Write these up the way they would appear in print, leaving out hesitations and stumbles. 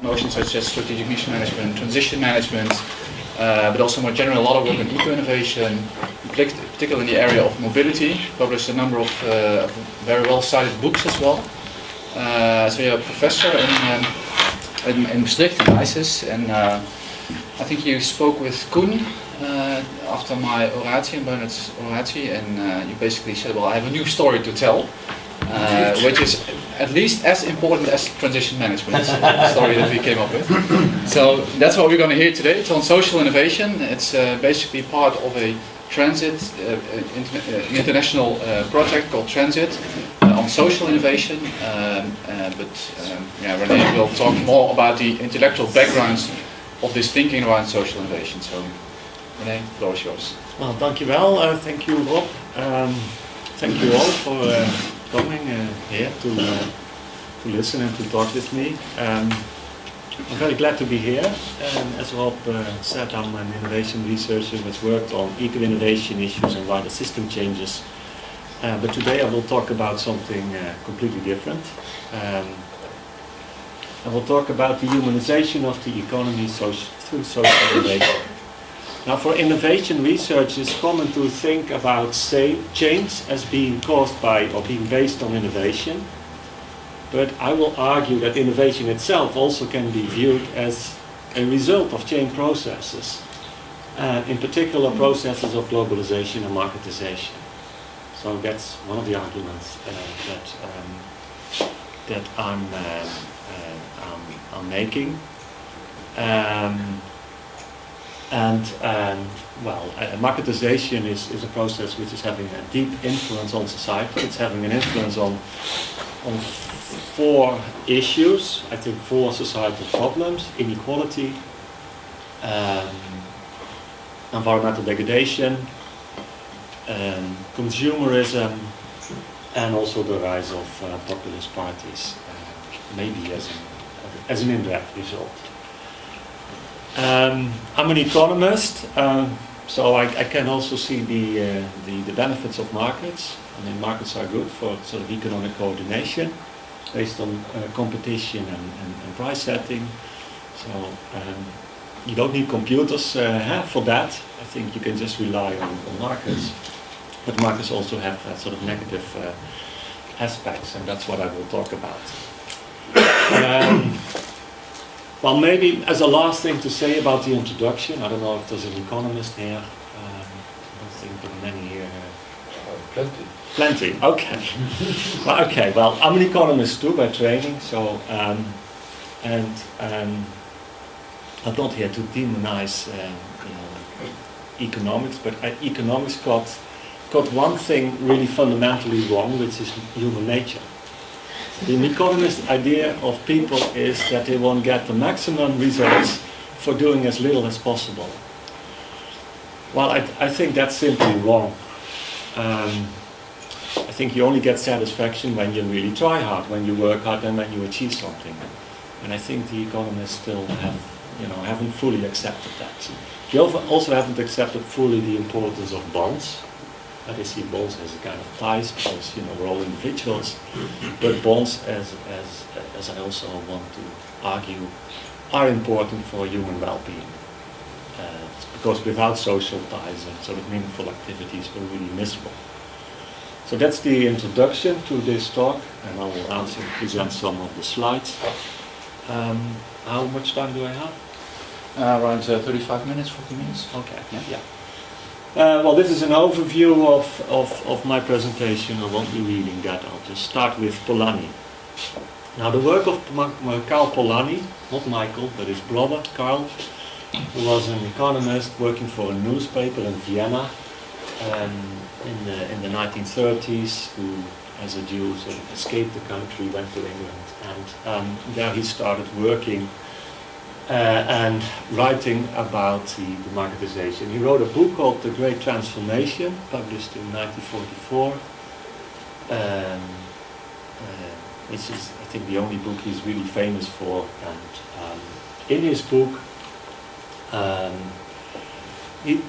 notions such as strategic mission management, transition management, but also more general, a lot of work on eco-innovation, particularly in the area of mobility. Published a number of very well-cited books as well. So you're a professor in Utrecht, in ISIS, and I think you spoke with Koen after my oratie, and Bernard's oratie, and you basically said, well, I have a new story to tell, which is at least as important as transition management, the story that we came up with. So that's what we're going to hear today. It's on social innovation. It's basically part of a international project called Transit on social innovation. Rene will talk more about the intellectual backgrounds of this thinking around social innovation. So, Rene, the floor is yours. Well, dankjewel. Thank you, Rob. Thank you all for coming here to listen and to talk with me. I'm very glad to be here. As Rob said, I'm an innovation researcher who has worked on eco-innovation issues and wider system changes. But today I will talk about something completely different. I will talk about the humanization of the economy through social innovation. Now, for innovation research, it's common to think about change as being caused by or being based on innovation. But I will argue that innovation itself also can be viewed as a result of chain processes, in particular processes of globalization and marketization. So that's one of the arguments that I'm making. Marketization is a process which is having a deep influence on society. It's having an influence on four issues, I think four societal problems: inequality, environmental degradation, consumerism, and also the rise of populist parties, maybe as an indirect result. I'm an economist, so I can also see the benefits of markets. I mean, markets are good for sort of economic coordination based on competition and price setting. So you don't need computers for that. I think you can just rely on markets. But markets also have sort of negative aspects, and that's what I will talk about. Well, maybe as a last thing to say about the introduction, I don't know if there's an economist here. I don't think there are many here. Plenty. Plenty, okay. Well, I'm an economist too by training, so, I'm not here to demonize economics, but economics got one thing really fundamentally wrong, which is human nature. The economist idea of people is that they want to get the maximum results for doing as little as possible. Well, I think that's simply wrong. I think you only get satisfaction when you really try hard, when you work hard, and when you achieve something. And I think the economists still haven't fully accepted that. They also haven't accepted fully the importance of bonds. They see bonds as a kind of ties, because we're all individuals. But bonds, as I also want to argue, are important for human well-being. Because without social ties and sort of meaningful activities, we're really miserable. So that's the introduction to this talk, and I will present some of the slides. How much time do I have? Around 35 minutes, 40 minutes. Okay. Yeah. Well, this is an overview of my presentation. I won't be reading that. I'll just start with Polanyi. Now, the work of Karl Polanyi, not Michael, but his brother Karl, who was an economist working for a newspaper in Vienna in the 1930s, who, as a Jew, sort of escaped the country, went to England, and there he started working and writing about the marketization. He wrote a book called The Great Transformation, published in 1944, which is, I think, the only book he's really famous for. And in his book, he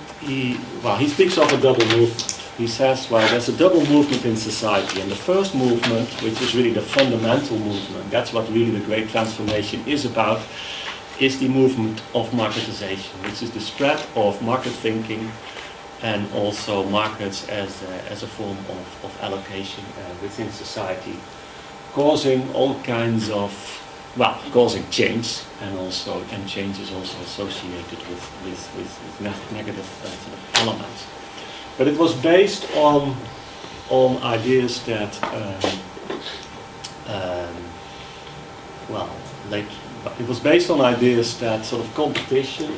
speaks of a double movement. he says, well, there's a double movement in society, and the first movement, which is really the fundamental movement, that's what really the great transformation is about, is the movement of marketization, which is the spread of market thinking and also markets as a form of allocation within society, causing all kinds of, well, causing change, and change is also associated with negative sort of elements. But it was based on ideas that, it was based on ideas that sort of competition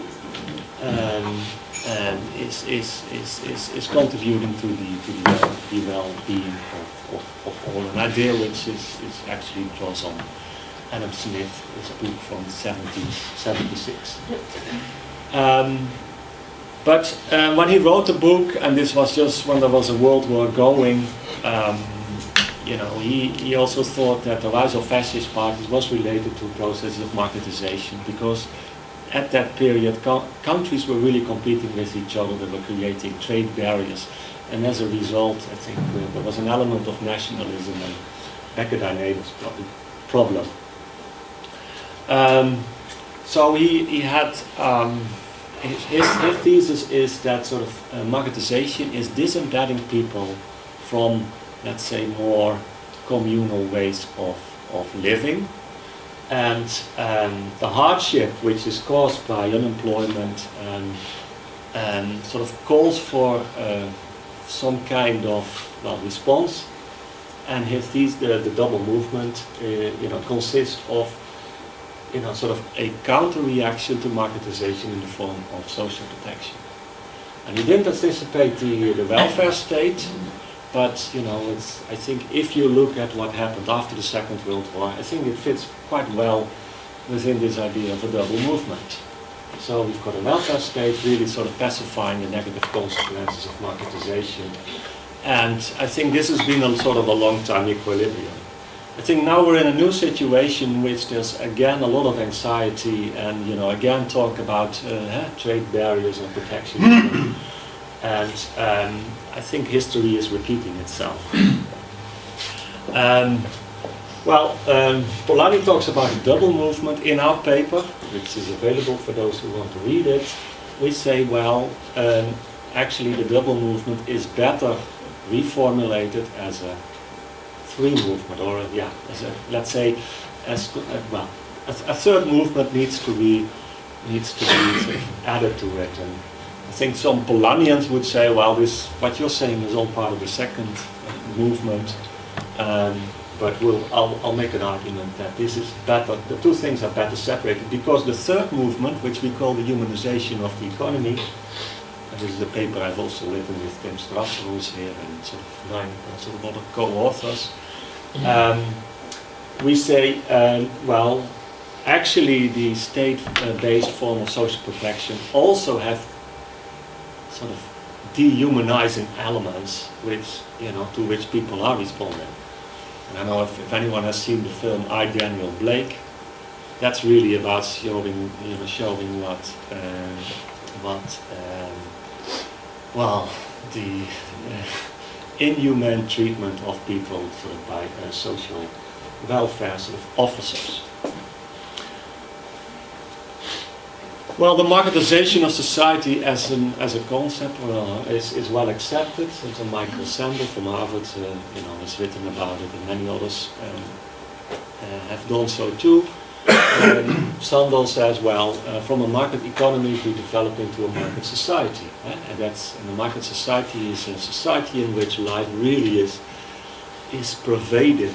is contributing to the well-being of all. An idea which is actually draws on Adam Smith's book from 1776. But when he wrote the book, and this was just when there was a world war going, he also thought that the rise of fascist parties was related to processes of marketization, because at that period countries were really competing with each other. They were creating trade barriers, and as a result, I think there was an element of nationalism and back at our neighbors problem. So he had. His thesis is that sort of marketization is disembedding people from, let's say, more communal ways of living, and the hardship which is caused by unemployment sort of calls for some kind of response. And his thesis, the double movement, consists of sort of a counter-reaction to marketization in the form of social protection. And he didn't anticipate the welfare state, but I think if you look at what happened after the Second World War, I think it fits quite well within this idea of a double movement. So we've got a welfare state really sort of pacifying the negative consequences of marketization. And I think this has been a sort of a long-time equilibrium. I think now we're in a new situation in which there's again a lot of anxiety, and again talk about trade barriers and protectionism, and I think history is repeating itself. Polanyi talks about a double movement in our paper, which is available for those who want to read it. We say, actually the double movement is better reformulated as a free movement, or as a, let's say, a third movement needs to be sort of added to it. And I think some Polanyans would say, well, this what you're saying is all part of the second movement, but I'll make an argument that this is better. The two things are better separated, because the third movement, which we call the humanization of the economy, and this is a paper I've also written with Tim Strasser, who's here, and sort of 9 sort of other co-authors. We say, actually the state-based form of social protection also have sort of dehumanizing elements which, to which people are responding. And I know if anyone has seen the film I, Daniel Blake, that's really about showing the inhumane treatment of people sort of by social welfare sort of officers. Well, the marketization of society as a concept is well accepted. So Michael Sandel from Harvard has written about it, and many others have done so too. Sandel says, from a market economy we develop into a market society, and a market society is a society in which life really is pervaded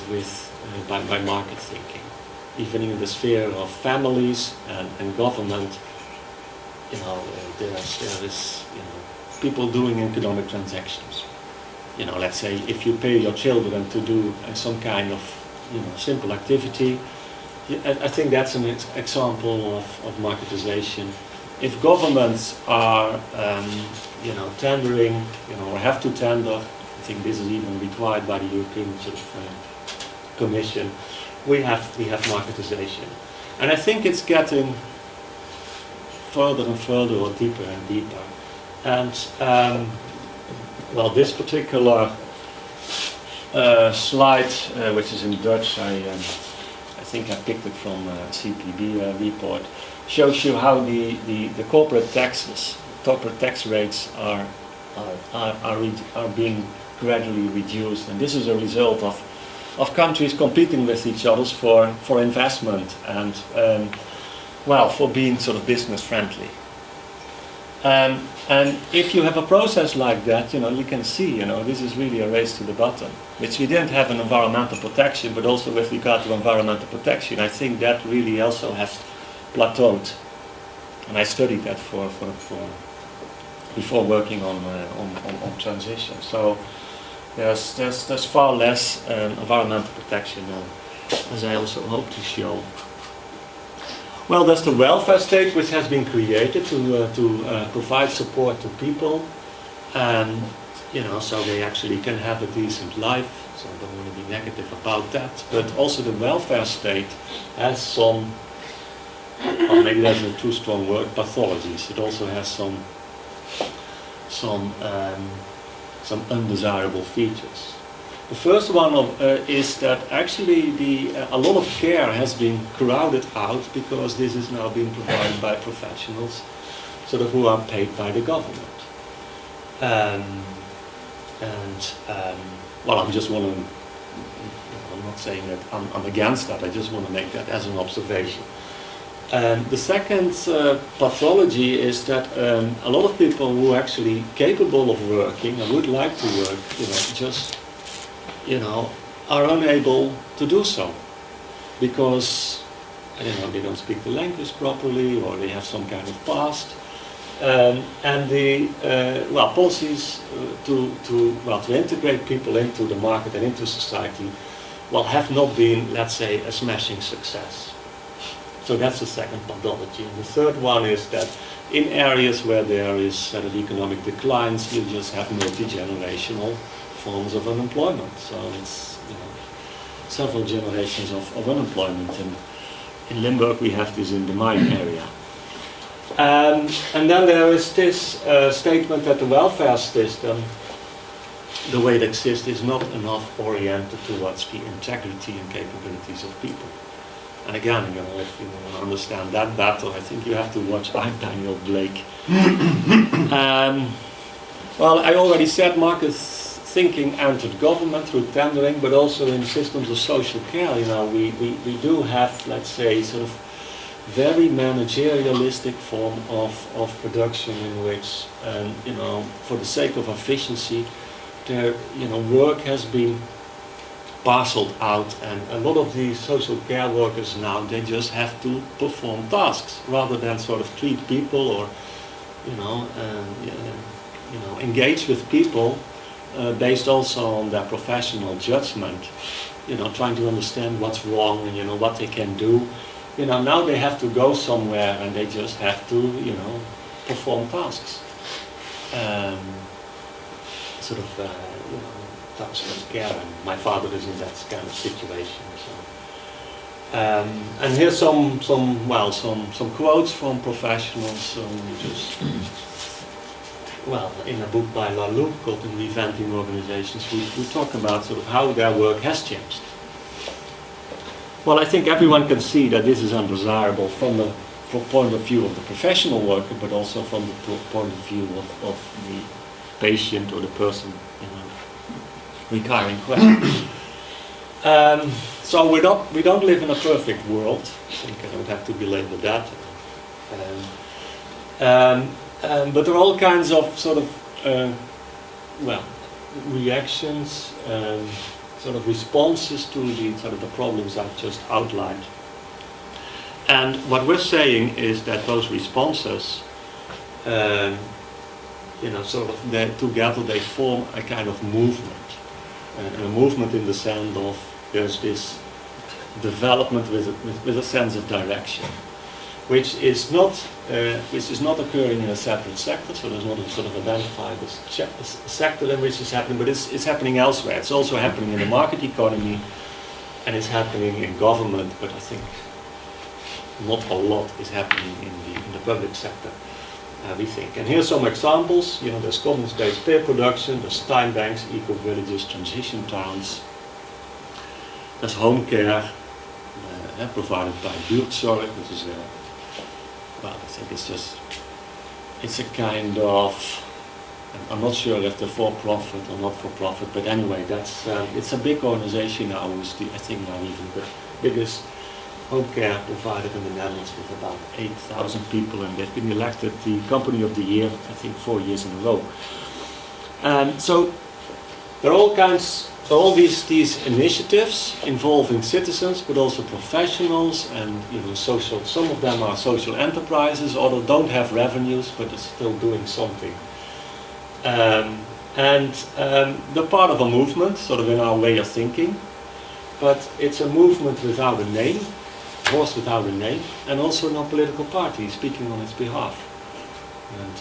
by market thinking. Even in the sphere of families and government, there is people doing economic transactions. Let's say if you pay your children to do some kind of simple activity, I think that's an example of marketization. If governments are, tendering, or have to tender, I think this is even required by the European Commission. We have marketization, and I think it's getting further and further, or deeper and deeper. And well, this particular slide, which is in Dutch, I think I picked it from a CPB report, shows you how the corporate tax rates are being gradually reduced, and this is a result of countries competing with each other for investment and well, for being sort of business friendly. And if you have a process like that, you can see, this is really a race to the bottom, which we didn't have in environmental protection, but also with regard to environmental protection, I think that really also has plateaued. And I studied that before working on transition. So there's far less environmental protection, as I also hope to show. Well, there's the welfare state, which has been created to provide support to people, and so they actually can have a decent life. So I don't want to be negative about that. But also the welfare state has some, or maybe that's a too strong word, pathologies. It also has some undesirable features. The first one is that actually a lot of care has been crowded out because this is now being provided by professionals, sort of who are paid by the government. Well, I'm just want to. I'm not saying that I'm against that. I just want to make that as an observation. The second pathology is that a lot of people who are actually capable of working and would like to work, just are unable to do so because they don't speak the language properly, or they have some kind of past, and the policies to integrate people into the market and into society, have not been, let's say, a smashing success. So that's the second pathology. And the third one is that in areas where there is sort of economic declines, you just have multi-generational forms of unemployment. So it's several generations of unemployment. And in Limburg we have this in the mine area. And then there is this statement that the welfare system, the way it exists, is not enough oriented towards the integrity and capabilities of people. And again, if you want to understand that better, I think you have to watch I'm Daniel Blake. Well, I already said market thinking entered government through tendering, but also in systems of social care. We do have, let's say, sort of very managerialistic form of production in which, for the sake of efficiency, work has been parceled out, and a lot of these social care workers now, they just have to perform tasks rather than sort of treat people or engage with people based also on their professional judgment, trying to understand what's wrong and what they can do. Now they have to go somewhere and they just have to perform tasks, tasks of care, and my father is in that kind of situation. So, and here's some quotes from professionals. In a book by Lalou called Reinventing Organizations, we talk about sort of how their work has changed. Well, I think everyone can see that this is undesirable from the point of view of the professional worker, but also from the point of view of the patient or the person regarding questions. So we don't live in a perfect world. I think I don't have to belabor that. But there are all kinds of sort of reactions, sort of responses to the problems I've just outlined. And what we're saying is that those responses, together they form a kind of movement. A movement in the sense of there's this development with a sense of direction, which is not occurring in a separate sector. So there's not a sort of identified sector in which it's happening, but it's happening elsewhere. It's also happening in the market economy, and it's happening in government. But I think not a lot is happening in the public sector. we think. And here's some examples. You know, there's commons-based peer production, there's time banks, eco-villages, transition towns. There's home care provided by buurtzorg, which is well, I think it's a kind of, I'm not sure if they're for-profit or not for-profit, but anyway, that's it's a big organization now. Who's I think now even the biggest home care provider in the Netherlands with about 8,000 people, and they've been elected the Company of the Year, I think 4 years in a row. So there are all these initiatives involving citizens, but also professionals, and social. Some of them are social enterprises, others don't have revenues, but are still doing something. They're part of a movement, sort of in our way of thinking, but it's a movement without a name. Horse without a name, and also no political party speaking on its behalf, and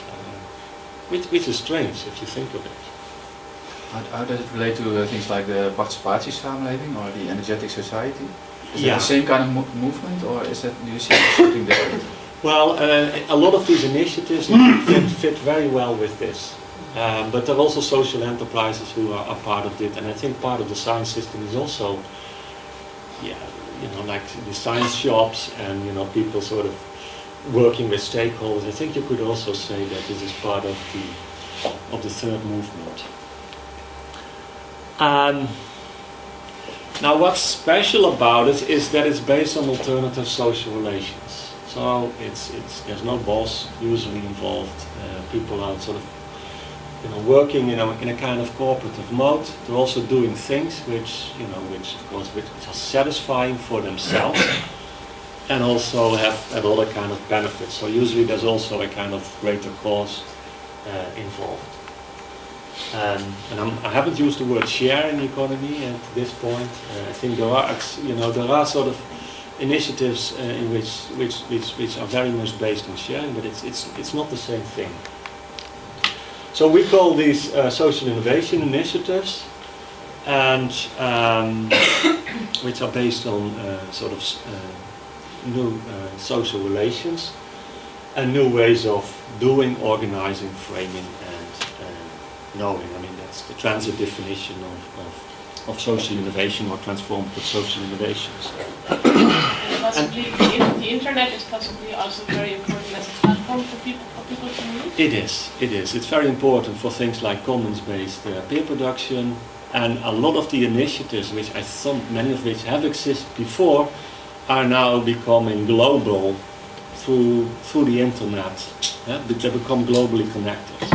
which is strange if you think of it. How does it relate to things like the participatiesamenleving or the energetic society? Is it the same kind of movement, or is that, do you see something there? Well, a lot of these initiatives fit very well with this, but there are also social enterprises who are part of it, and I think part of the science system is also, like the science shops and people sort of working with stakeholders. I think you could also say that this is part of the third movement. Now, what's special about it is that it's based on alternative social relations. So there's no boss usually involved. People are sort of working in a kind of cooperative mode. They're also doing things which of course are satisfying for themselves, and also have other kind of benefits. So usually there's also a kind of greater cause involved. And I haven't used the word share in the economy at this point. I think there are sort of initiatives in which are very much based on sharing, but it's not the same thing. So we call these social innovation initiatives, and which are based on sort of new social relations and new ways of doing, organizing, framing, and knowing. I mean, that's the transit definition of social innovation or transformative social innovations. And possibly the internet is possibly also very important as a platform for people to meet? It is. It's very important for things like commons-based peer production, and a lot of the initiatives, which I think many of which have existed before, are now becoming global through the internet. They become globally connected.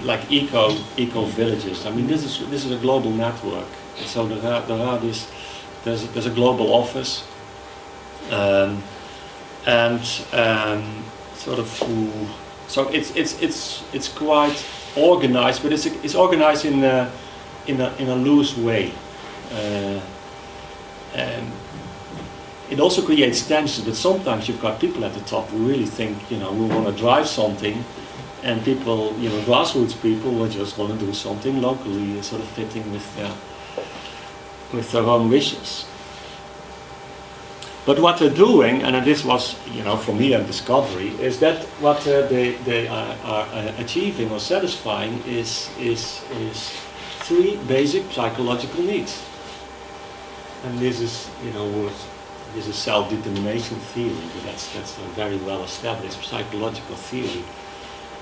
Like eco villages. I mean, this is a global network. So there's a global office, and sort of so it's quite organized, but it's organized in a loose way. And it also creates tension, but sometimes you've got people at the top who really think, we want to drive something, and people, grassroots people will just want to do something locally, sort of fitting with their own wishes. But what they're doing, and this was, for me a discovery, is that what they are achieving or satisfying is three basic psychological needs. And this is, this is self-determination theory, but that's a very well established psychological theory,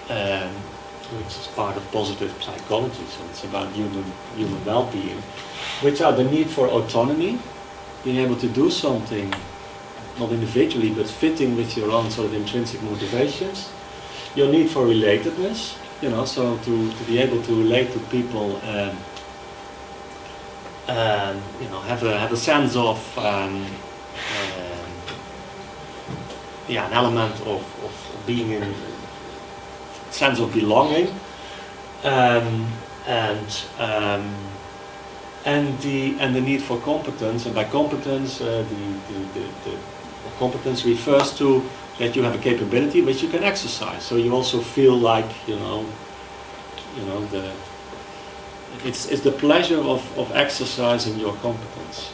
which is part of positive psychology. So it's about human well-being, which are the need for autonomy, being able to do something, not individually, but fitting with your own sort of intrinsic motivations. Your need for relatedness, so to be able to relate to people and have a sense of an element of being in sense of belonging, and the need for competence. And by competence, the competence refers to that you have a capability which you can exercise. So you also feel like it's the pleasure of exercising your competence.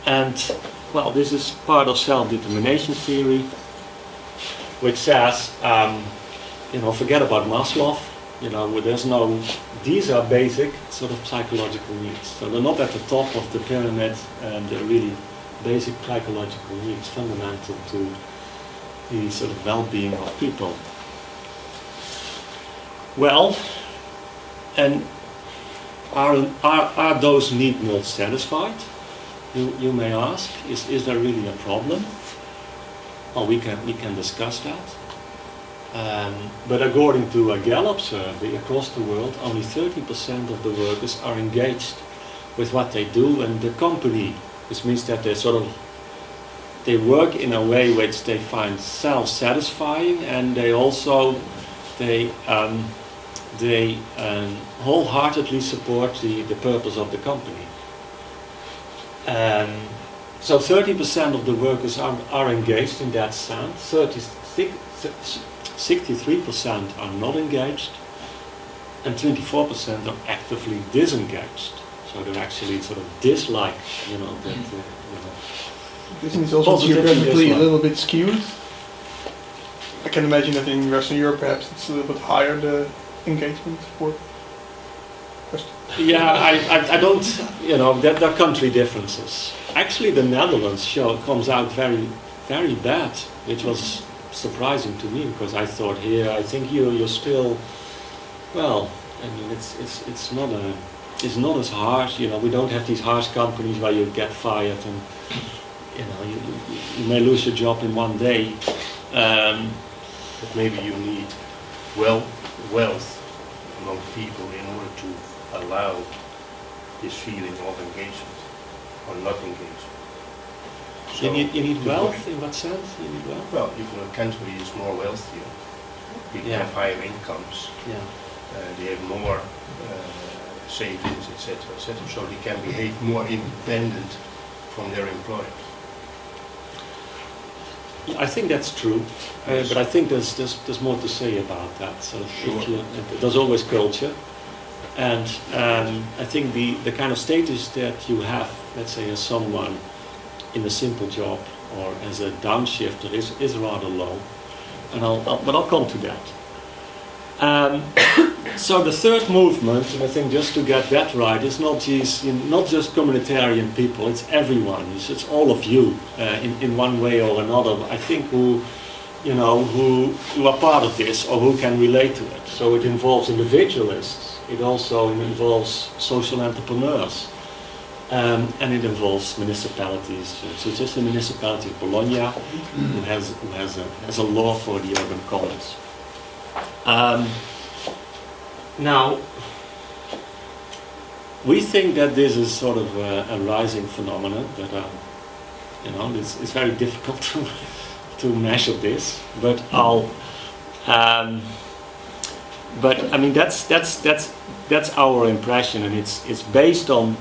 And well, this is part of self-determination theory, which says, forget about Maslow. These are basic sort of psychological needs. So they're not at the top of the pyramid, and they're really basic psychological needs, fundamental to the sort of well-being of people. Well, and are those needs not satisfied? You may ask, is there really a problem? Well, we can discuss that. But according to a Gallup survey across the world, only 30% of the workers are engaged with what they do, and the company, which means that they work in a way which they find self-satisfying, and they wholeheartedly support the purpose of the company. So 30% of the workers are engaged in that sense. 63% are not engaged, and 24% are actively disengaged. So they actually sort of dislike, Isn't this also geographically a little bit skewed? I can imagine that in Western Europe perhaps it's a little bit higher, the engagement for question. Yeah, I don't, there are country differences. Actually, the Netherlands comes out very, very bad, which was surprising to me, because I thought here, I think you're still, well, I mean, it's not as harsh. We don't have these harsh companies where you get fired and you may lose your job in one day. But maybe you need wealth among people in order to allow this feeling of engagement or not engagement. So you need wealth in what sense? You need wealth? Well, if a country is more wealthier, people have higher incomes, they have more savings, etc., etc., so they can behave more independent from their employers. I think that's true, but I think there's more to say about that. So there's always culture, and I think the kind of status that you have, let's say, as someone in a simple job or as a downshifter is rather low, and I'll come to that. So the third movement, and I think just to get that right, is not just communitarian people, it's everyone, it's all of you in one way or another, I think, who are part of this or who can relate to it. So it involves individualists, it also involves social entrepreneurs, and it involves municipalities. So it's just the municipality of Bologna who has a law for the urban commons. Now, we think that this is sort of a rising phenomenon, that it's very difficult to measure this, but but I mean that's our impression, and it's based on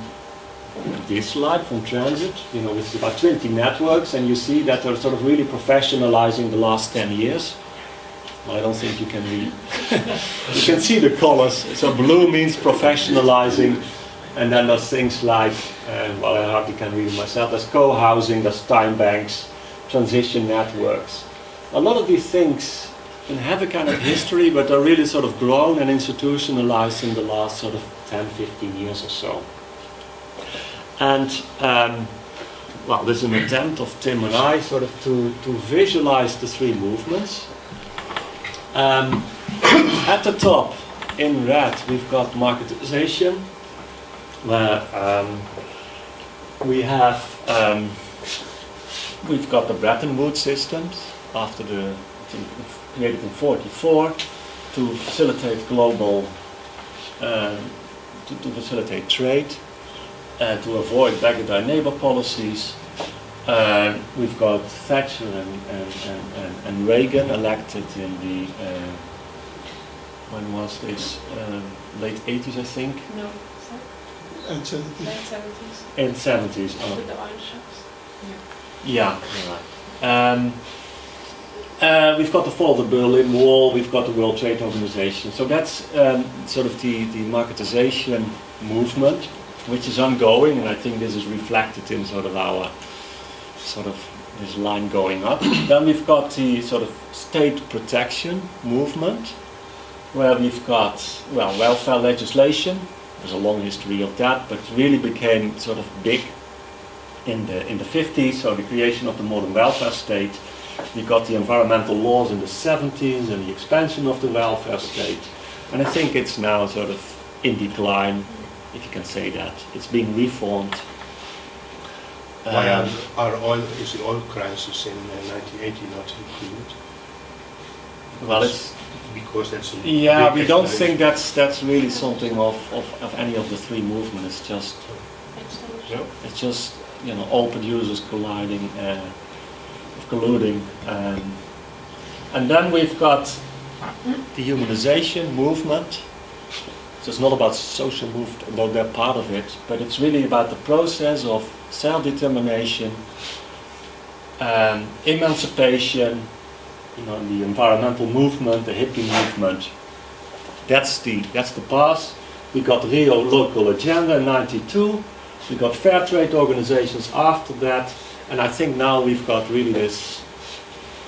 this slide from Transit. It's about 20 networks, and you see that they're sort of really professionalizing the last 10 years. Well, I don't think you can read. You can see the colors. So blue means professionalizing, and then there's things like, well, I hardly can read it myself. There's co-housing, there's time banks, transition networks. A lot of these things can have a kind of history, but they're really sort of grown and institutionalized in the last sort of 10, 15 years or so. And well, there's an attempt of Tim and I sort of to visualize the three movements. At the top, in red, we've got marketization, where we've got the Bretton Woods systems created in '44 to facilitate global, to facilitate trade, to avoid beggar-thy-neighbor policies. We've got Thatcher and Reagan elected in the, when was this, late 80s, I think? No, And late 70s. In 70s. Oh. With the oil shocks. Yeah, you're right. We've got the fall of the Berlin Wall, we've got the World Trade Organization. So that's sort of the marketization movement, which is ongoing, and I think this is reflected in sort of our sort of this line going up. Then we've got the sort of state protection movement, where we've got, well, welfare legislation. There's a long history of that, but it really became sort of big in the 50s, so the creation of the modern welfare state. We got the environmental laws in the 70s and the expansion of the welfare state. And I think it's now sort of in decline, if you can say that. It's being reformed. Why is the oil crisis in 1980 not included? Well, it's because that's a yeah. big We don't explanation. think that's really something of any of the three movements. It's just you know all producers colliding, colluding, and then we've got the humanization movement. So it's not about social movement, although they're part of it, but it's really about the process of self-determination, emancipation, you know, the environmental movement, the hippie movement. That's the past. We got Rio Local Agenda in '92. We got fair trade organizations after that, and I think now we've got really this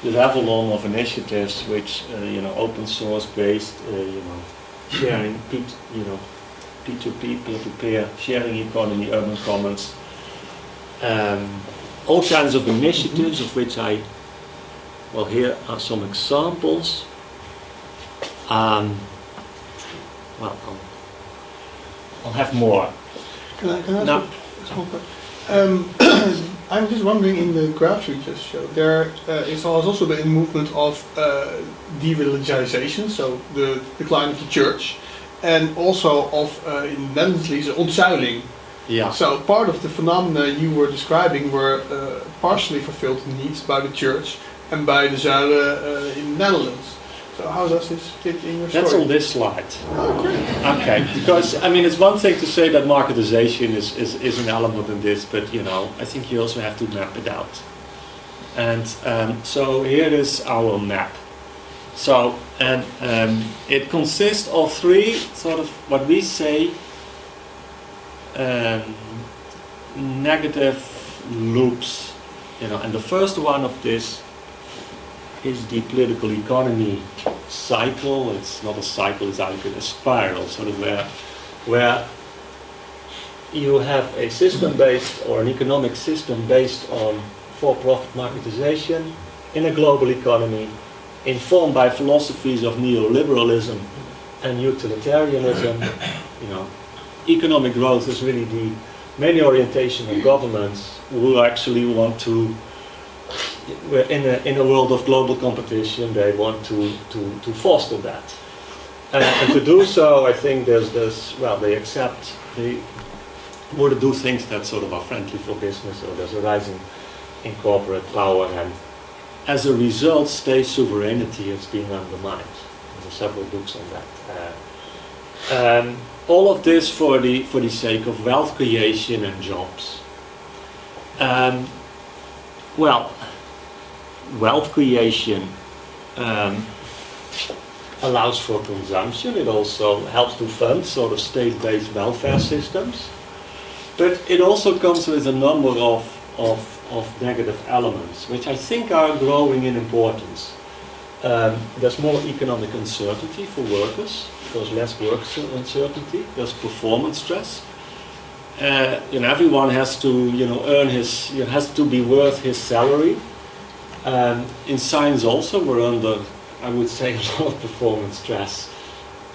avalon of initiatives, which you know, open source based, you know, sharing, you know, P2P, peer-to-peer, sharing economy, urban commons, all kinds of initiatives of which well, here are some examples. Well, I'll have more. Can I No. ask a small question? I'm just wondering, in the graphs you just showed, there is also been a movement of de-religization, so the decline of the church, and also of, in the Netherlands, the ontzuiling. Yeah. So part of the phenomena you were describing were partially fulfilled needs by the church and by the Zuilen in the Netherlands. So how does this fit in your story? That's on this slide. Oh, great. Okay, because I mean it's one thing to say that marketization is an element in this, but you know I think you also have to map it out. And so here is our map. So and it consists of three sort of what we say negative loops, you know. And the first one of this is the political economy cycle. It's not a cycle, it's like a spiral, sort of where you have a system-based or an economic system based on for-profit marketization in a global economy, informed by philosophies of neoliberalism and utilitarianism. You know, economic growth is really the main orientation of governments who actually want to, in a world of global competition, they want to foster that. And to do so, I think well, they want to do things that sort of are friendly for business, or there's a rising in corporate power, and as a result, state sovereignty is being undermined. There are several books on that. All of this for the sake of wealth creation and jobs. Well, wealth creation allows for consumption. It also helps to fund sort of state-based welfare systems. But it also comes with a number of negative elements, which I think are growing in importance. There's more economic uncertainty for workers. There's less work uncertainty. There's performance stress. You know, everyone has to, you know, earn his, has to be worth his salary. In science also, we're under, I would say, a lot of performance stress.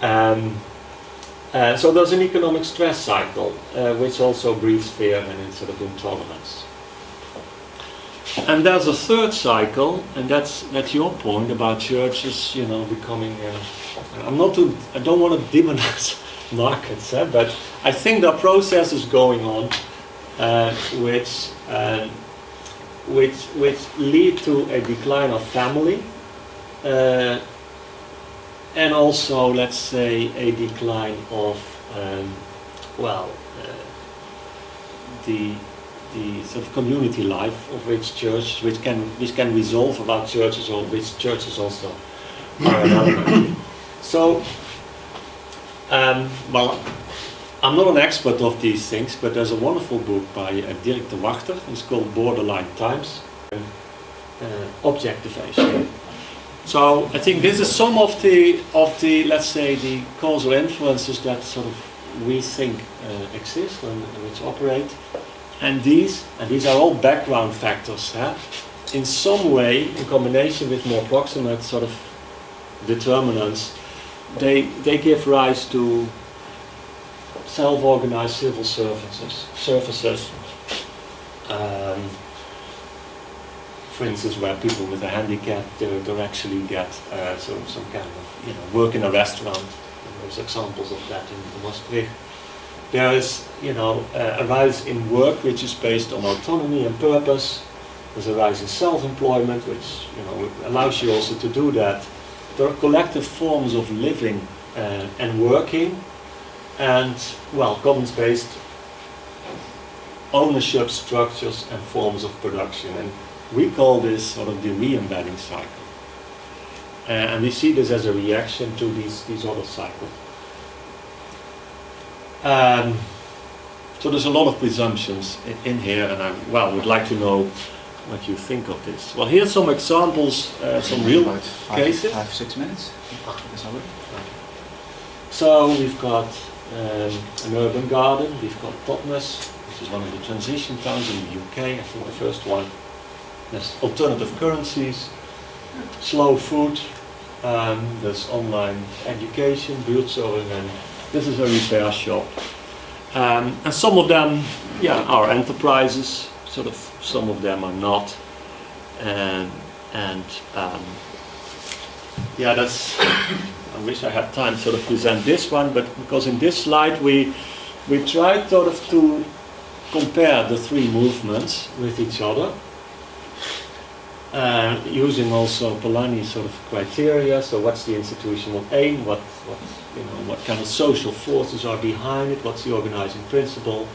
So there's an economic stress cycle, which also breeds fear and sort of intolerance. And there's a third cycle, and that's your point about churches, you know, becoming. I don't want to demonize markets, but I think there are processes going on, which lead to a decline of family, and also, let's say, a decline of, the sort of community life of which can resolve about churches, or which churches also are an element. So, well, I'm not an expert of these things, but there's a wonderful book by Dirk de Wachter. It's called Borderline Times, Objectivation. So I think this is some of the let's say the causal influences that sort of we think exist and which operate, and these are all background factors. In some way, in combination with more proximate sort of determinants, they give rise to self-organized civil services. For instance, where people with a handicap they actually get sort of some kind of work in a restaurant. There's examples of that in Maastricht. There is a rise in work which is based on autonomy and purpose. There's a rise in self-employment, which allows you also to do that. There are collective forms of living and working, and commons-based ownership structures and forms of production. And we call this sort of the re-embedding cycle. And we see this as a reaction to these other cycles. So there's a lot of presumptions in here, and I would like to know what you think of this. Well, here's some examples, some real cases. 5-6 minutes. That's not good. So we've got an urban garden. We've got Totnes, which is one of the transition towns in the UK. I think the first one. There's alternative currencies, slow food. There's online education, buurtzorg, and this is a repair shop. And some of them, are enterprises. Sort of, some of them are not. That's. I wish I had time to sort of present this one, but because in this slide we tried sort of to compare the three movements with each other, using also Polanyi's sort of criteria. So what's the institutional aim? What kind of social forces are behind it? What's the organizing principle?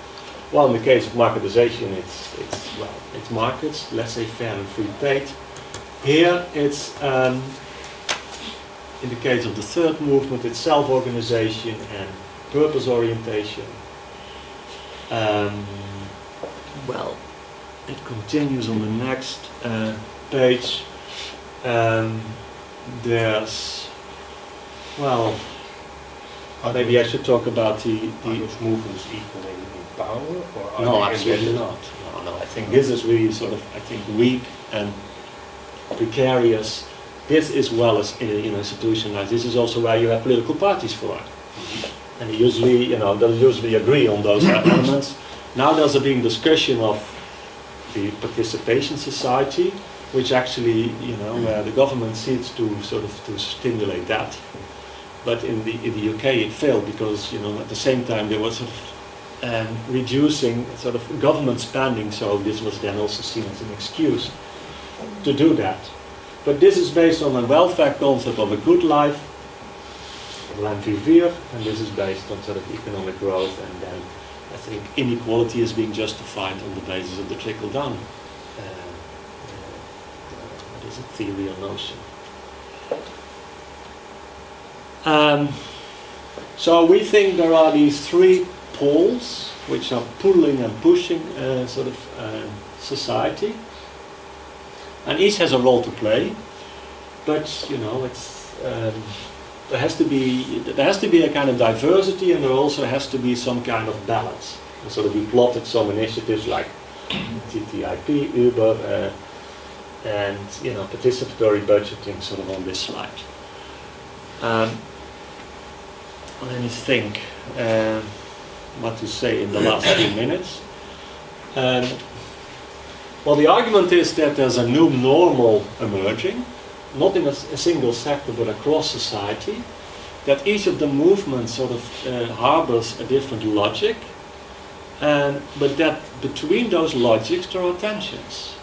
Well, in the case of marketization, it's markets, let's say fair and free paid. Here it's in the case of the third movement, it's self-organization and purpose orientation. It continues on the next page. There's maybe I should talk about the those movements equal in power, or are no, they absolutely embedded? not. No, I think this is really sort of, weak and precarious. This is institutionalized. This is also where you have political parties for. And usually, they'll usually agree on those elements. Now there's a big discussion of the participation society, which actually, where the government seeks to sort of to stimulate that. But in the UK it failed because, at the same time there was sort of reducing sort of government spending, so this was then also seen as an excuse to do that. But this is based on a welfare concept of a good life, l'envivir, and this is based on sort of economic growth, and then I think inequality is being justified on the basis of the trickle-down theory or notion. So we think there are these three poles which are pulling and pushing society, and each has a role to play. But it's there has to be a kind of diversity, and there also has to be some kind of balance. And so we plotted some initiatives like TTIP, Uber, and participatory budgeting sort of on this slide. Let me think what to say in the last few minutes. The argument is that there's a new normal emerging, not in a single sector but across society, that each of the movements sort of harbors a different logic, but that between those logics there are tensions.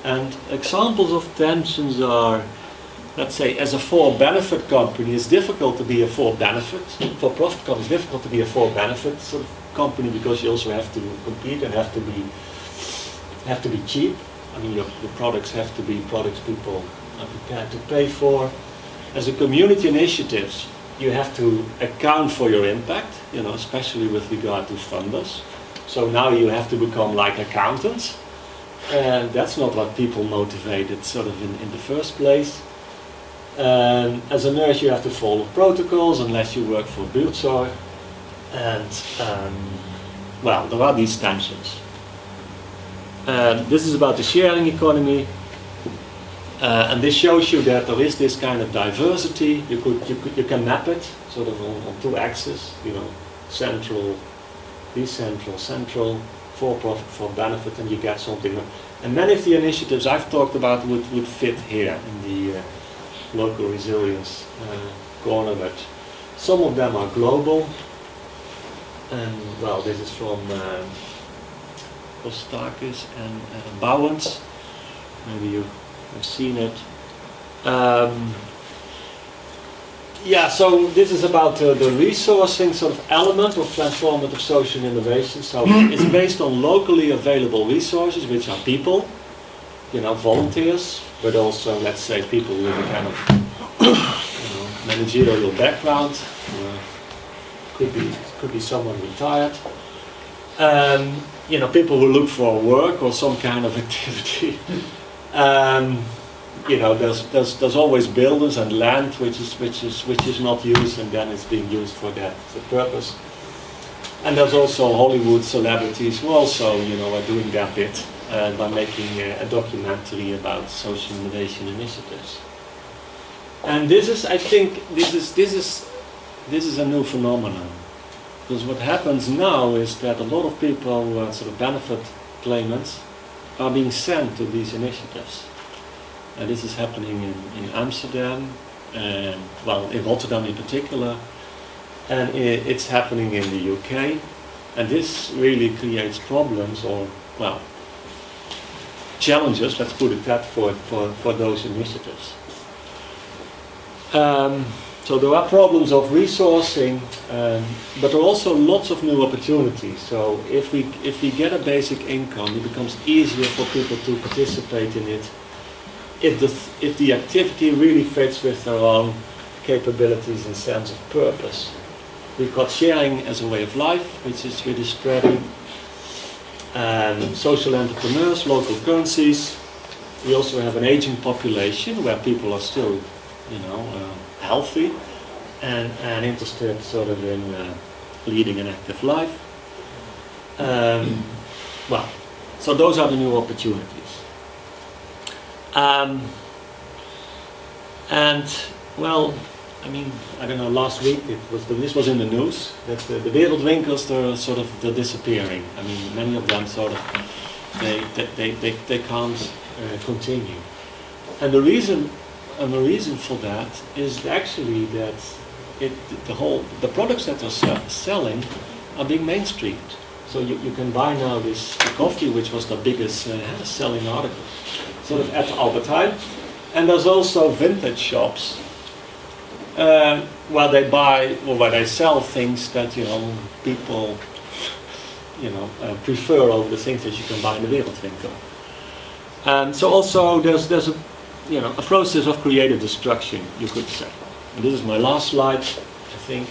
And examples of tensions are, let's say, as a for-benefit company, it's difficult to be a for-profit company, it's difficult to be a for-benefit sort of company because you also have to compete and have to be cheap. I mean, your products have to be products people are prepared to pay for. As a community initiatives, you have to account for your impact, you know, especially with regard to funders. So now you have to become like accountants, and that's not what people motivated sort of in the first place. As a nurse, you have to follow protocols unless you work for Buurtzorg, and well, there are these tensions. This is about the sharing economy. And this shows you that there is this kind of diversity. You can map it sort of on two axes, you know, central, decentral, central, for profit, for benefit, and you get something. And many of the initiatives I've talked about would fit here in the local resilience corner, but some of them are global. And well, this is from Kostakis and Bouwens. Maybe you have seen it. Yeah, so this is about the resourcing sort of element of transformative social innovation. So it's based on locally available resources, which are people, you know, volunteers, but also, let's say, people with a kind of managerial background. Could be someone retired. You know, people who look for work or some kind of activity. You know, there's always buildings and land which is not used, and then it's being used for that purpose. And there's also Hollywood celebrities who also, you know, are doing their bit by making a documentary about social innovation initiatives. And this is, I think, this is a new phenomenon, because what happens now is that a lot of people who are sort of benefit claimants are being sent to these initiatives. And this is happening in Amsterdam, and well, in Rotterdam in particular, and it's happening in the UK. And this really creates problems, or well, challenges, let's put it that, for those initiatives. So there are problems of resourcing, but there are also lots of new opportunities. So if we get a basic income, it becomes easier for people to participate in it. If the activity really fits with their own capabilities and sense of purpose. We've got sharing as a way of life, which is really spreading. Social entrepreneurs, local currencies. We also have an aging population where people are still, you know, healthy and interested sort of in leading an active life. Well, so those are the new opportunities. And well, I mean, I don't know, last week this was in the news that the wereldwinkels they're disappearing. I mean, many of them sort of they can't continue. And the reason for that is actually that the products that they're selling are being mainstreamed. So you can buy now this coffee, which was the biggest selling article, sort of at Albert Heijn. And there's also vintage shops where they buy or where they sell things that, you know, people, you know, prefer over the things that you can buy in the wereldwinkel. And so also there's a, you know, a process of creative destruction, you could say. And this is my last slide, I think.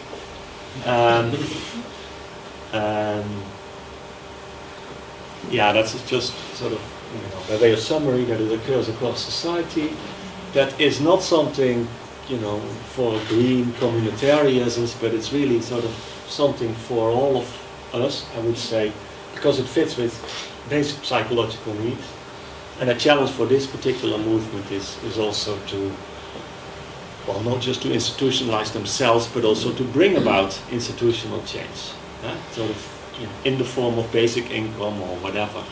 Yeah, that's just sort of, you know, a way of summary that it occurs across society. That is not something, you know, for green communitarianisms, but it's really sort of something for all of us, I would say, because it fits with basic psychological needs. And a challenge for this particular movement is also to, well, not just to institutionalize themselves, but also to bring about institutional change, sort of, you know, in the form of basic income or whatever.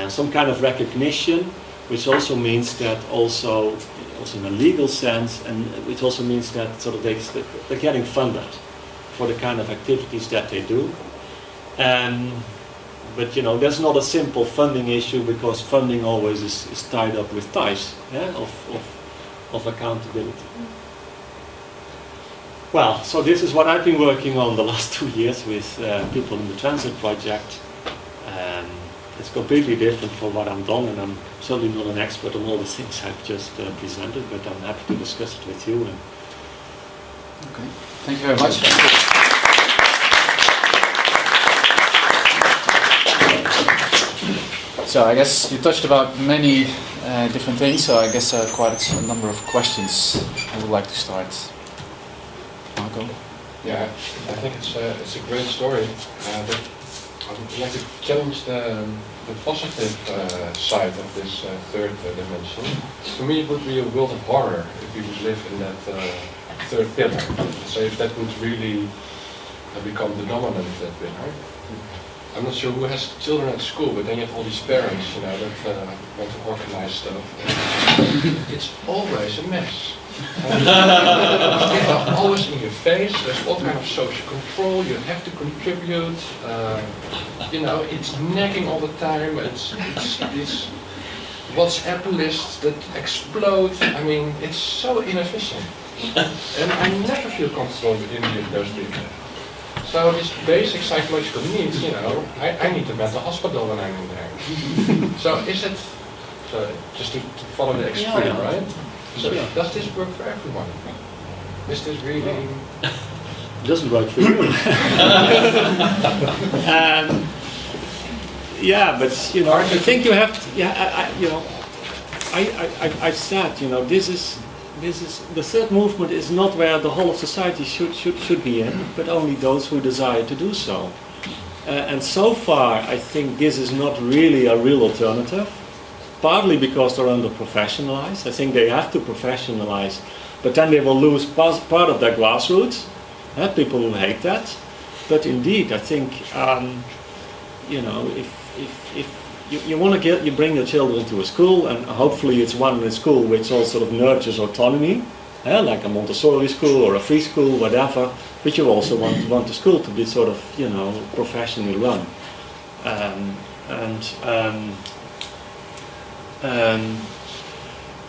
Some kind of recognition, which also means that also in a legal sense, and which also means that sort of they're getting funded for the kind of activities that they do. But, you know, that's not a simple funding issue, because funding always is tied up with ties, yeah, of accountability. Well, so this is what I've been working on the last 2 years with people in the Transit Project. It's completely different from what I've done, and I'm certainly not an expert on all the things I've just presented, but I'm happy to discuss it with you. And Okay. Thank you very much. So I guess you touched about many different things, so I guess quite a number of questions I would like to start. Marco? Yeah, I think it's a great story, but I would like to challenge the positive side of this third dimension. For me, it would be a world of horror if we would live in that third pillar. So if that would really become the dominant pillar. I'm not sure who has children at school, but then you have all these parents, you know, that want to organize stuff. It's always a mess. They're always in your face. There's all kind of social control. You have to contribute. You know, it's nagging all the time. It's these WhatsApp lists that explode. I mean, it's so inefficient, and I never feel comfortable in those people. So these basic psychological needs, you know, I need a mental hospital when I'm in there. So is it, so just to follow the extreme, right? So does this work for everyone? Is this really? It doesn't work for you. Yeah, but you know, I think you have to, you know, I've said, you know, this is the third movement is not where the whole of society should be in, but only those who desire to do so. And so far, I think this is not really a real alternative. Partly because they're under-professionalized. I think they have to professionalize, but then they will lose part of their grassroots. People will hate that. But indeed, I think, you know, if you want to bring your children to a school, and hopefully it's one school which all sort of nurtures autonomy, like a Montessori school or a free school, whatever, but you also want the school to be sort of, you know, professionally run.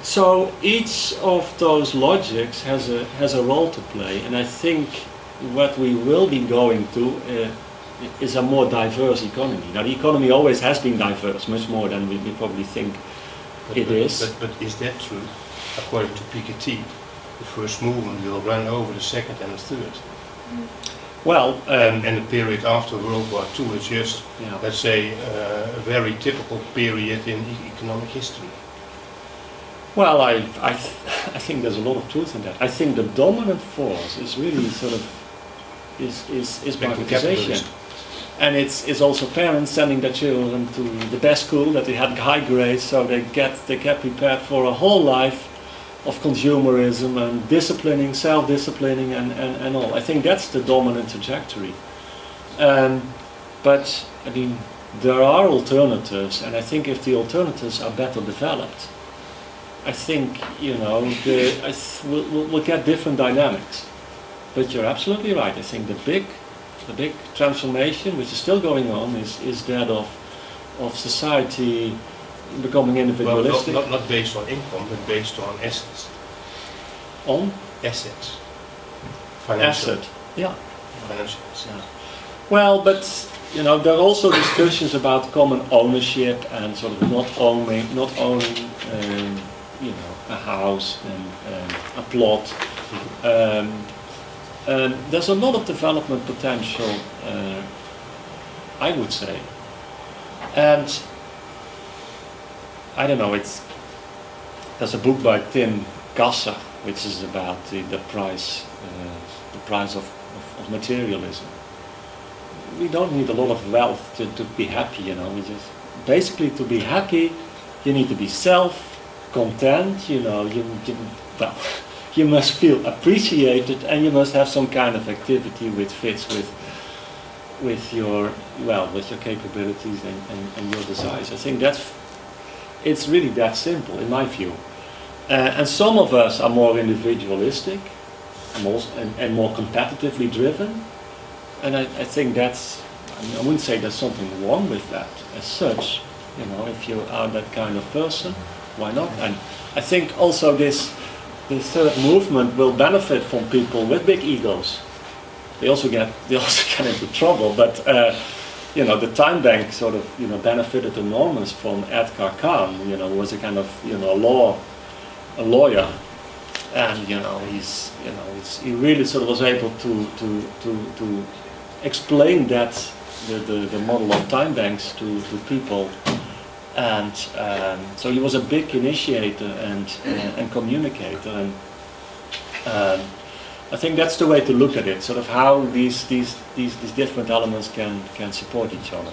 So each of those logics has a role to play, and I think what we will be going to is a more diverse economy. Now, the economy always has been diverse, much more than we probably think it is. But is that true? According to Piketty, the first movement will run over the second and the third. Well, and the period after World War II is just, let's say, a very typical period in economic history. Well, I think there's a lot of truth in that. I think the dominant force is really sort of is privatization, and it's also parents sending their children to the best school, that they had high grades, so they get prepared for a whole life of consumerism and disciplining, self-disciplining, and all. I think that's the dominant trajectory. But I mean, there are alternatives, and I think if the alternatives are better developed, I think, you know, we'll get different dynamics. But you're absolutely right. I think the big transformation, which is still going on, is that of society becoming individualistic. Well, not based on income, but based on assets. On? Assets. Financial. Asset. Yeah. Financial assets. Yeah. Well, but you know, there are also discussions about common ownership and sort of not owning, you know, a house and a plot. There's a lot of development potential, I would say, and I don't know. There's a book by Tim Gasser, which is about the price of materialism. We don't need a lot of wealth to be happy, you know. We just basically, to be happy, you need to be self-content. You know, you must feel appreciated, and you must have some kind of activity which fits with your capabilities and your desires. I think it's really that simple, in my view. And some of us are more individualistic and more competitively driven. And I think I wouldn't say there's something wrong with that as such. You know, if you are that kind of person, why not? And I think also the third movement will benefit from people with big egos. They also get into trouble, but you know, the Time Bank sort of, you know, benefited enormous from Edgar Kahn, you know, who was a kind of, you know, a lawyer, and he really sort of was able to explain that the model of time banks to people, and so he was a big initiator and communicator, and I think that's the way to look at it, sort of how these different elements can support each other.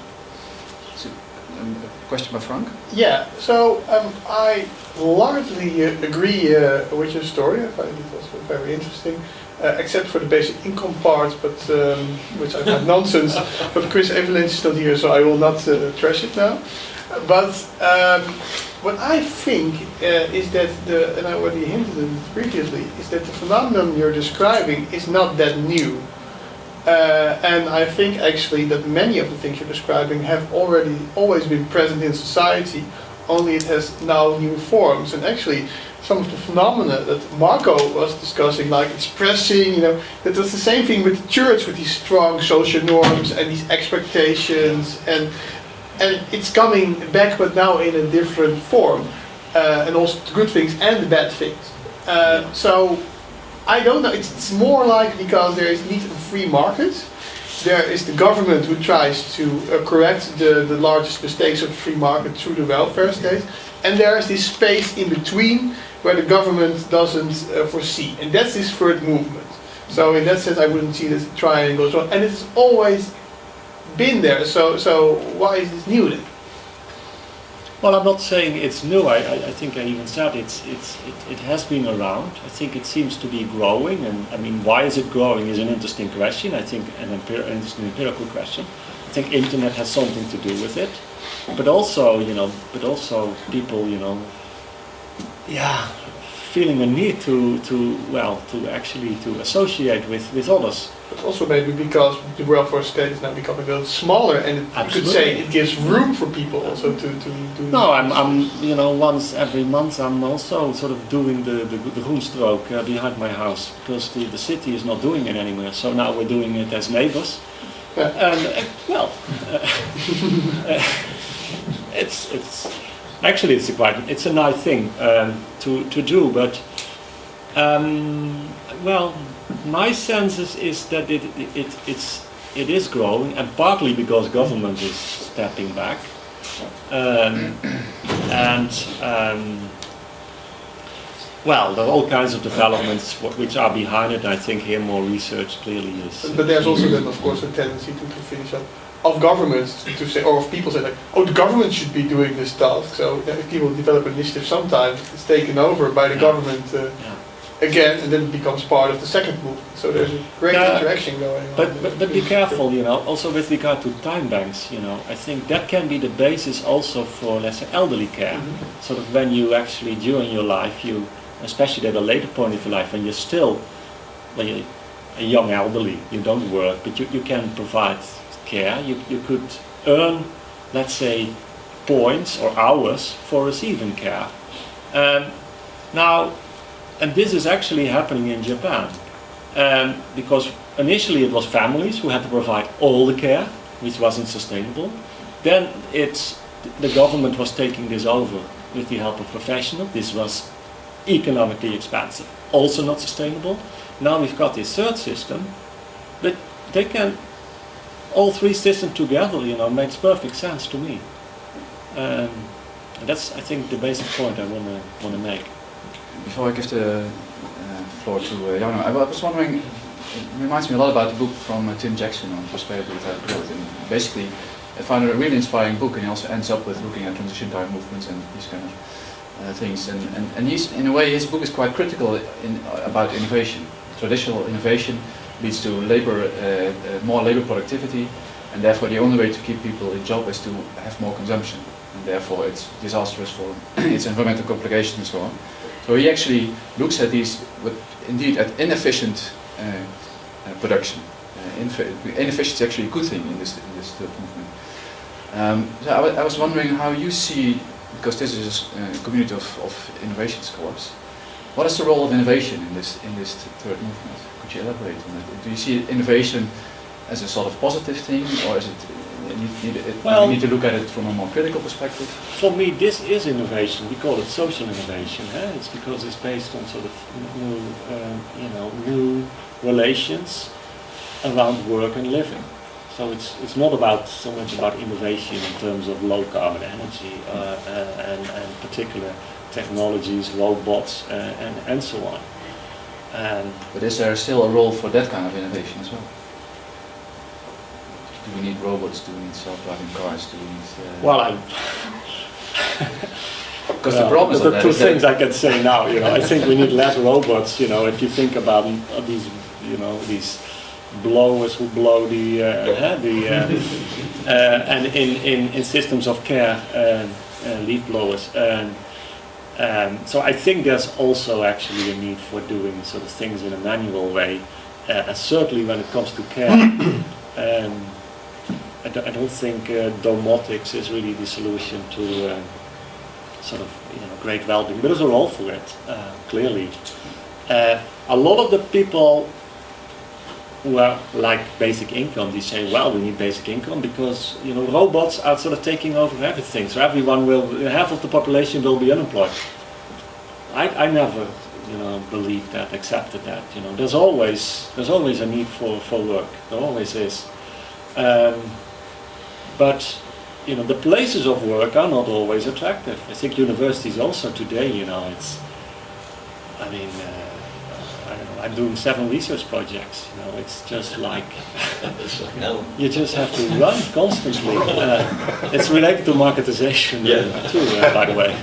So, a question by Frank? Yeah, so I largely agree with your story. I find it also very interesting, except for the basic income part, but which I find nonsense. But Chris Evelyn is not here, so I will not trash it now. But what I think is that, and I already hinted at it previously, is that the phenomenon you're describing is not that new. And I think actually that many of the things you're describing have always been present in society, only it has now new forms. And actually some of the phenomena that Marco was discussing, like expressing, that was the same thing with the church, with these strong social norms and these expectations, and it's coming back, but now in a different form, and also the good things and the bad things. So I don't know, it's more like because there is need of a free market, there is the government who tries to correct the largest mistakes of the free market through the welfare state, and there is this space in between where the government doesn't foresee, and that's this third movement. So in that sense I wouldn't see this triangle as well, and it's always been there, so why is this new then? Well, I'm not saying it's new. I think I even said it has been around. I think it seems to be growing, and I mean, why is it growing is an interesting question. I think an interesting empirical question. I think internet has something to do with it, but also people feeling a need to actually associate with others. But also maybe because the welfare state is now becoming a little smaller, and you could say it gives room for people also to do. No, I'm once every month I'm also sort of doing the Groenstrook behind my house, because the city is not doing it anymore. So now we're doing it as neighbors. And it's actually it's a nice thing to do, but my sense is that it is growing, and partly because government is stepping back, there are all kinds of developments which are behind it. I think here more research clearly is. But there's also then, of course, a tendency to finish up of governments to say, or of people say like, oh, the government should be doing this task. So if people develop an initiative, sometimes it's taken over by the government again, and then it becomes part of the second movement. So there's a great interaction going on. But be careful, also with regard to time banks, I think that can be the basis also for, let's say, elderly care. Mm-hmm. Sort of when you actually, during your life, especially at a later point of your life, when you're still a young elderly, you don't work, but you can provide care, you could earn, let's say, points or hours for receiving care. Now, and this is actually happening in Japan, because initially it was families who had to provide all the care, which wasn't sustainable. Then the government was taking this over with the help of professionals. This was economically expensive, also not sustainable. Now we've got this third system, but they can, all three systems together, makes perfect sense to me. And that's, I think, the basic point I want to make. Before I give the floor to Jarno, I was wondering, it reminds me a lot about the book from Tim Jackson on prosperity without growth. And basically, I found it a really inspiring book, and he also ends up with looking at transition time movements and these kind of things. And he's, in a way, his book is quite critical about innovation. Traditional innovation leads to more labor productivity, and therefore the only way to keep people in job is to have more consumption, and therefore it's disastrous for its environmental complications and so on. So he actually looks at these, indeed, at inefficient production. Inefficiency is actually a good thing in this third movement. So I was wondering how you see, because this is a community of innovation scholars, what is the role of innovation in this third movement? Could you elaborate on that? Do you see innovation as a sort of positive thing, or is it Well- we need to look at it from a more critical perspective. For me, this is innovation. We call it social innovation. It's because it's based on sort of new relations around work and living. So it's not about so much about innovation in terms of low carbon energy and particular technologies, robots, and so on. But is there still a role for that kind of innovation as well? Do we need robots? Do we need self-driving cars? Do we need? Well, Because the problem is the that two is that- things I can say now. I think we need less robots. If you think about these, these blowers who blow and in systems of care, leaf blowers. So I think there's also actually a need for doing sort of things in a manual way, certainly when it comes to care. I don't think domotics is really the solution to sort of great well-being, but there's a role for it, clearly. A lot of the people who are like basic income, they say, well, we need basic income because robots are sort of taking over everything, so half of the population will be unemployed. I never believed that, accepted that. There's always a need for work. There always is. But the places of work are not always attractive. I think universities also today, it's. I mean, I don't know. I'm doing 7 research projects. It's just like you just have to run constantly. It's related to marketization too, by the way.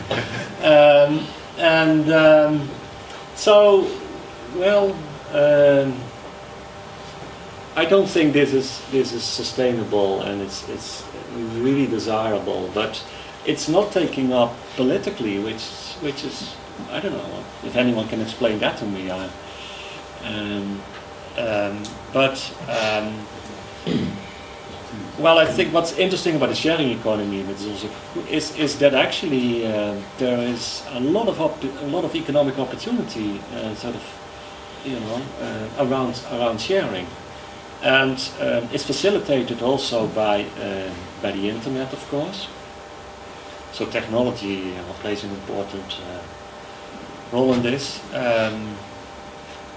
So, well. I don't think this is sustainable and it's really desirable, but it's not taking up politically, which is, I don't know if anyone can explain that to me. Well, I think what's interesting about the sharing economy is that actually there is a lot of economic opportunity around sharing. And it's facilitated also by the internet, of course. So technology plays an important role in this.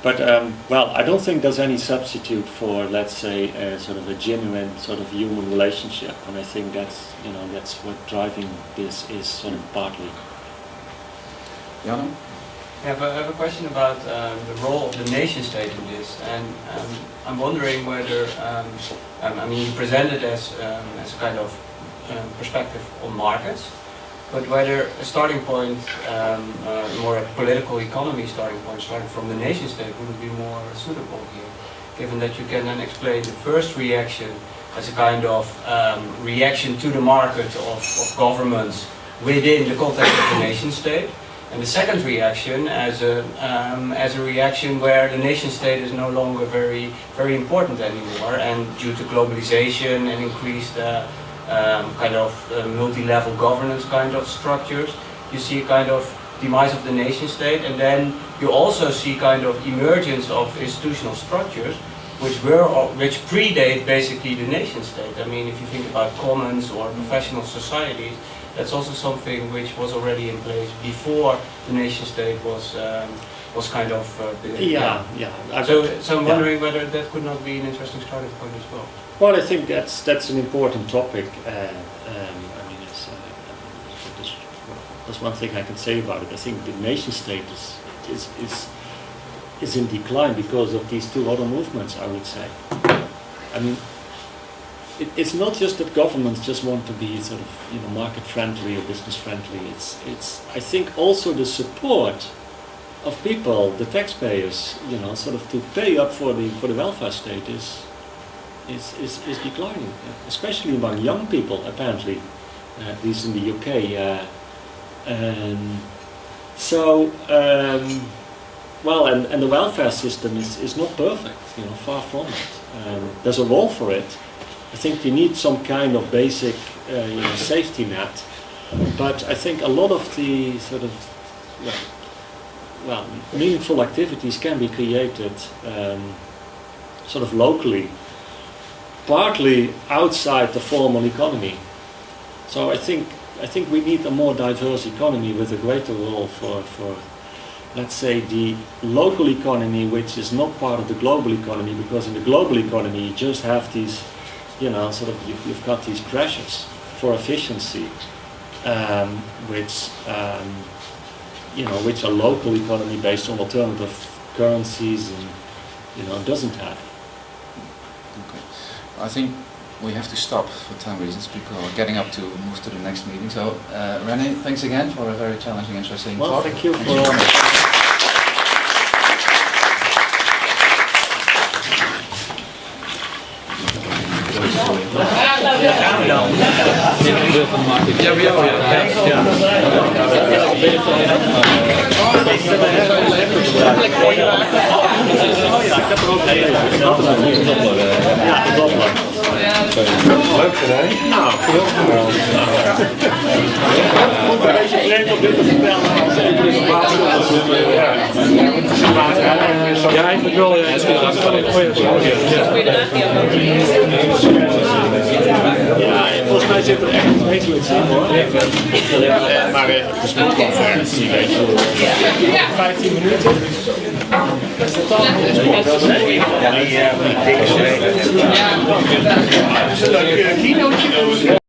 Well, I don't think there's any substitute for, let's say, sort of a genuine sort of human relationship. And I think that's what driving this is sort of partly. Jan? I have a question about the role of the nation state in this, and I'm wondering whether, I mean, you present it as a kind of perspective on markets, but whether a starting point, more a political economy starting point, starting from the nation state, would be more suitable here, given that you can then explain the first reaction as a kind of reaction to the market of governments within the context of the nation state. And the second reaction as a reaction where the nation state is no longer very important anymore, and due to globalization and increased kind of multi-level governance kind of structures, you see kind of demise of the nation state, and then you also see kind of emergence of institutional structures which predate basically the nation state. I mean, if you think about commons or professional societies, that's also something which was already in place before the nation state was kind of built. So I'm wondering whether that could not be an interesting starting point as well. Well, I think that's an important topic. I mean, there's one thing I can say about it. I think the nation state is in decline because of these two other movements, I would say. I mean, it's not just that governments just want to be sort of market friendly or business friendly. It's I think also the support of people, the taxpayers, sort of to pay up for the welfare state is declining, especially among young people apparently, at least in the UK. Well, and the welfare system is not perfect, far from it. There's a role for it. I think you need some kind of basic safety net, but I think a lot of the sort of meaningful activities can be created sort of locally, partly outside the formal economy. So I think we need a more diverse economy with a greater role for let's say the local economy, which is not part of the global economy, because in the global economy you just have these, you've got these pressures for efficiency, which a local economy based on alternative currencies and doesn't have. Okay. I think we have to stop for time reasons because we're getting up to move to the next meeting. So, Rene, thanks again for a very challenging, interesting talk. Thank you Thanks for coming. Leuk gedaan. Nou, als je vreemd op dit te vertellen als ja, eigenlijk wel. Ja, volgens mij zit er echt een beetje iets in hoor. Maar het is een conferentie, weet je. 15 minuten. Is dat dan? Ja, die keynote.